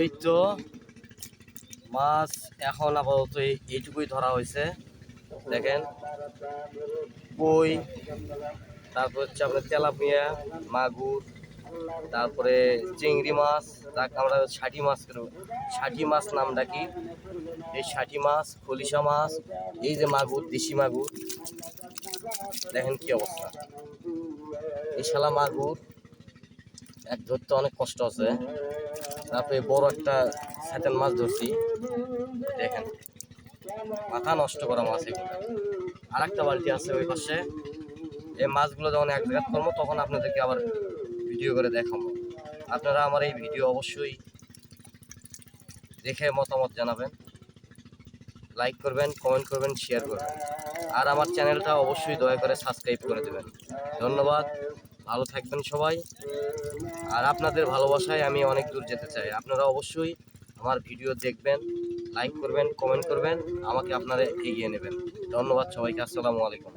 এই তো মাছ এখন আপাতত এইটুকুই ধরা হয়েছে। দেখেন কই, তারপর হচ্ছে আপনার তেলাপিয়া, মাগুর, তারপরে চিংড়ি মাছ, যাকে আমরা ষাটি মাছ নামটা কি, এই ষাটি মাছ, খলিশা মাছ, এই যে মাগুর, দেশি মাগুর, দেখেন কি অবস্থা। এই শালা মাগুর এক ধরতে অনেক কষ্ট আছে। তারপরে বড় একটা স্যাটেল মাছ ধরছি, দেখেন মাথা নষ্ট করা মাছ এগুলো। আর একটা বালতি আছে ওই পাশে। এই মাছগুলো যখন এক জায়গায় করবো তখন আপনাদেরকে আবার ভিডিও করে দেখাবো। আপনারা আমার এই ভিডিও অবশ্যই দেখে মতামত জানাবেন, লাইক করবেন, কমেন্ট করবেন, শেয়ার করবেন, আর আমার চ্যানেলটা অবশ্যই দয়া করে সাবস্ক্রাইব করে দেবেন। ধন্যবাদ, ভালো থাকবেন সবাই। আর আপনাদের ভালোবাসায় আমি অনেক দূর যেতে চাই। আপনারা অবশ্যই আমার ভিডিও দেখবেন, লাইক করবেন, কমেন্ট করবেন, আমাকে আপনারা এগিয়ে নেবেন। ধন্যবাদ সবাইকে। আসসালামু আলাইকুম।